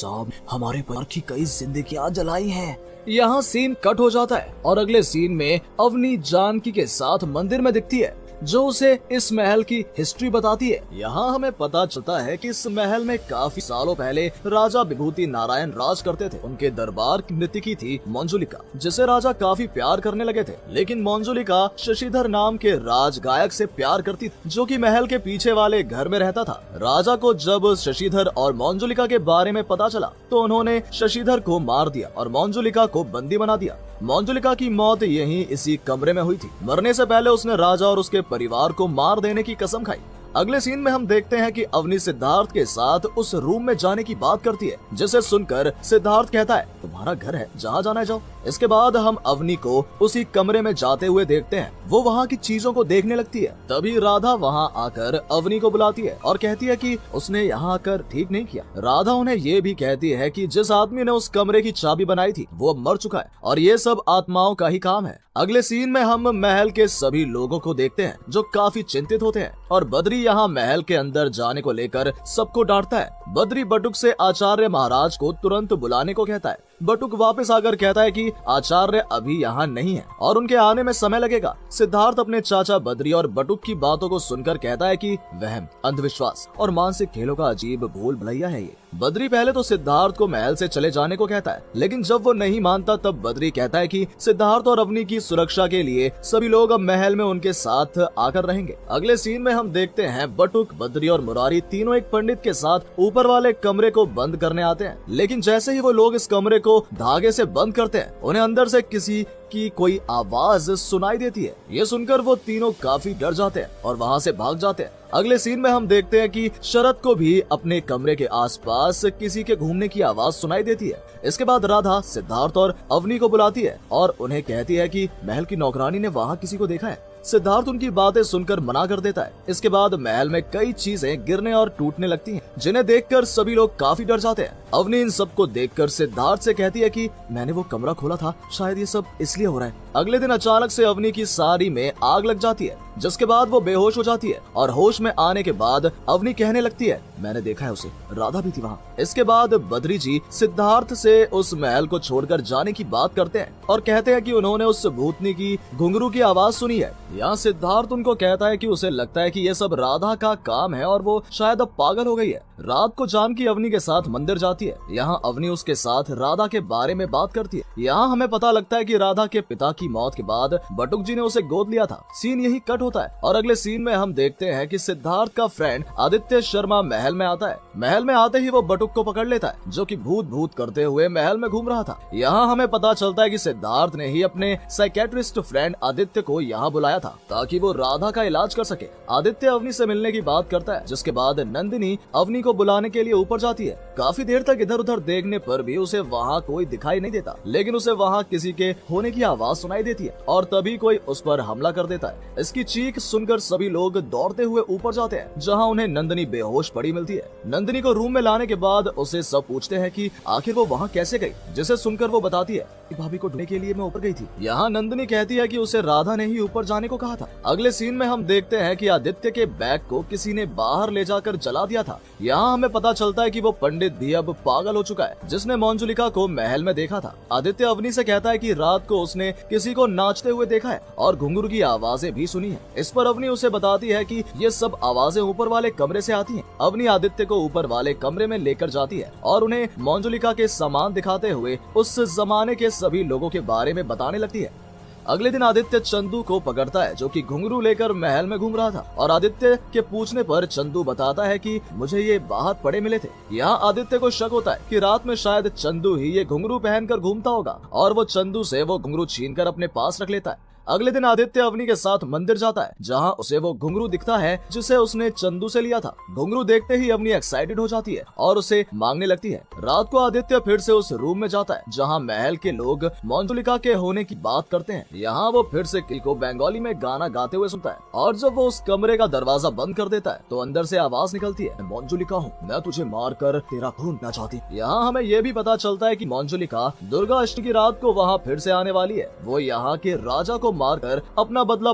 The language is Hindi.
साहब हमारे परिवार की कई जिंदगियां जलाई हैं। यहाँ सीन कट हो जाता है और अगले सीन में अवनी जानकी के साथ मंदिर में दिखती है जो उसे इस महल की हिस्ट्री बताती है। यहाँ हमें पता चलता है कि इस महल में काफी सालों पहले राजा विभूति नारायण राज करते थे। उनके दरबार की नर्तकी थी मंजुलिका, जिसे राजा काफी प्यार करने लगे थे। लेकिन मंजुलिका शशिधर नाम के राज गायक से प्यार करती थी, जो कि महल के पीछे वाले घर में रहता था। राजा को जब शशिधर और मंजुलिका के बारे में पता चला तो उन्होंने शशिधर को मार दिया और मंजुलिका को बंदी बना दिया। मंजुलिका की मौत यहीं इसी कमरे में हुई थी। मरने से पहले उसने राजा और उसके परिवार को मार देने की कसम खाई। अगले सीन में हम देखते हैं कि अवनी सिद्धार्थ के साथ उस रूम में जाने की बात करती है, जिसे सुनकर सिद्धार्थ कहता है तुम्हारा घर है, जहाँ जाना है जाओ। इसके बाद हम अवनी को उसी कमरे में जाते हुए देखते हैं। वो वहाँ की चीजों को देखने लगती है। तभी राधा वहाँ आकर अवनी को बुलाती है और कहती है कि उसने यहाँ आकर ठीक नहीं किया। राधा उन्हें ये भी कहती है कि जिस आदमी ने उस कमरे की चाबी बनाई थी वो अब मर चुका है और ये सब आत्माओं का ही काम है। अगले सीन में हम महल के सभी लोगों को देखते हैं जो काफी चिंतित होते हैं और बद्री यहाँ महल के अंदर जाने को लेकर सबको डांटता है। बद्री बटुक से आचार्य महाराज को तुरंत बुलाने को कहता है। बटुक वापस आकर कहता है कि आचार्य अभी यहाँ नहीं है और उनके आने में समय लगेगा। सिद्धार्थ अपने चाचा बद्री और बटुक की बातों को सुनकर कहता है कि वहम, अंधविश्वास और मानसिक खेलों का अजीब भूल भुलैया है ये। बद्री पहले तो सिद्धार्थ को महल से चले जाने को कहता है, लेकिन जब वो नहीं मानता तब बद्री कहता है कि सिद्धार्थ और अवनी की सुरक्षा के लिए सभी लोग अब महल में उनके साथ आकर रहेंगे। अगले सीन में हम देखते हैं बटुक, बद्री और मुरारी तीनों एक पंडित के साथ ऊपर वाले कमरे को बंद करने आते हैं। लेकिन जैसे ही वो लोग इस कमरे को धागे से बंद करते हैं, उन्हें अंदर से किसी की कोई आवाज सुनाई देती है। ये सुनकर वो तीनों काफी डर जाते हैं और वहाँ से भाग जाते हैं। अगले सीन में हम देखते हैं कि शरद को भी अपने कमरे के आसपास किसी के घूमने की आवाज सुनाई देती है। इसके बाद राधा सिद्धार्थ और अवनी को बुलाती है और उन्हें कहती है कि महल की नौकरानी ने वहाँ किसी को देखा है। सिद्धार्थ उनकी बातें सुनकर मना कर देता है। इसके बाद महल में कई चीजें गिरने और टूटने लगती हैं, जिन्हें देखकर सभी लोग काफी डर जाते हैं। अवनी इन सब को देखकर सिद्धार्थ से कहती है कि मैंने वो कमरा खोला था, शायद ये सब इसलिए हो रहा है। अगले दिन अचानक से अवनी की साड़ी में आग लग जाती है, जिसके बाद वो बेहोश हो जाती है और होश में आने के बाद अवनी कहने लगती है मैंने देखा है उसे, राधा भी थी वहाँ। इसके बाद बद्री जी सिद्धार्थ से उस महल को छोड़कर जाने की बात करते हैं और कहते हैं कि उन्होंने उस भूतनी की घुंघरू की आवाज सुनी है। यहाँ सिद्धार्थ उनको कहता है कि उसे लगता है कि ये सब राधा का काम है और वो शायद अब पागल हो गई है। रात को जानकी अवनी के साथ मंदिर जाती है। यहाँ अवनी उसके साथ राधा के बारे में बात करती है। यहाँ हमें पता लगता है कि राधा के पिता की मौत के बाद बटुक जी ने उसे गोद लिया था। सीन यही कट होता है और अगले सीन में हम देखते हैं कि सिद्धार्थ का फ्रेंड आदित्य शर्मा महल में आता है। महल में आते ही वो बटुक को पकड़ लेता है, जो कि भूत भूत करते हुए महल में घूम रहा था। यहाँ हमें पता चलता है कि सिद्धार्थ ने ही अपने साइकेट्रिस्ट फ्रेंड आदित्य को यहाँ बुलाया था ताकि वो राधा का इलाज कर सके। आदित्य अवनी से मिलने की बात करता है, जिसके बाद नंदिनी अवनी को बुलाने के लिए ऊपर जाती है। काफी देर तक इधर उधर देखने पर भी उसे वहाँ कोई दिखाई नहीं देता, लेकिन उसे वहाँ किसी के होने की आवाज सुनाई देती है और तभी कोई उस पर हमला कर देता है। इसकी चीख सुनकर सभी लोग दौड़ते हुए ऊपर जाते हैं, जहाँ उन्हें नंदिनी बेहोश पड़ी मिलती है। नंदिनी को रूम में लाने के बाद उसे सब पूछते हैं कि आखिर वो वहाँ कैसे गई, जिसे सुनकर वो बताती है कि भाभी को ढूंढने के लिए मैं ऊपर गई थी। यहाँ नंदिनी कहती है कि उसे राधा ने ही ऊपर जाने को कहा था। अगले सीन में हम देखते हैं कि आदित्य के बैग को किसी ने बाहर ले जाकर जला दिया था। यहाँ हमें पता चलता है कि वो पंडित भी अब पागल हो चुका है, जिसने मंजुलिका को महल में देखा था। आदित्य अवनी से कहता है कि रात को उसने किसी को नाचते हुए देखा है और घुंघरू की आवाजें भी सुनी है। इस पर अवनी उसे बताती है कि ये सब आवाजें ऊपर वाले कमरे से आती हैं। अवनी आदित्य को ऊपर वाले कमरे में लेकर जाती है और उन्हें मंजुलिका के सामान दिखाते हुए उस जमाने के सभी लोगों के बारे में बताने लगती है। अगले दिन आदित्य चंदू को पकड़ता है, जो कि घुंघरू लेकर महल में घूम रहा था, और आदित्य के पूछने पर चंदू बताता है कि मुझे ये बाहर पड़े मिले थे। यहाँ आदित्य को शक होता है कि रात में शायद चंदू ही ये घुंघरू पहनकर घूमता होगा और वो चंदू से वो घुंघरू छीनकर अपने पास रख लेता है। अगले दिन आदित्य अवनी के साथ मंदिर जाता है, जहाँ उसे वो घुंघरू दिखता है जिसे उसने चंदू से लिया था। घुंघरू देखते ही अवनी एक्साइटेड हो जाती है और उसे मांगने लगती है। रात को आदित्य फिर से उस रूम में जाता है जहाँ महल के लोग मंजुलिका के होने की बात करते हैं। यहाँ वो फिर से किल को बंगाली में गाना गाते हुए सुनता है और जब वो उस कमरे का दरवाजा बंद कर देता है तो अंदर से आवाज निकलती है, मंजुलिका हूँ, मैं तुझे मार कर तेरा खून पीना चाहती। यहाँ हमें ये भी पता चलता है कि मंजुलिका दुर्गा अष्टमी की रात को वहाँ फिर से आने वाली है। वो यहाँ के राजा को मारकर अपना बदला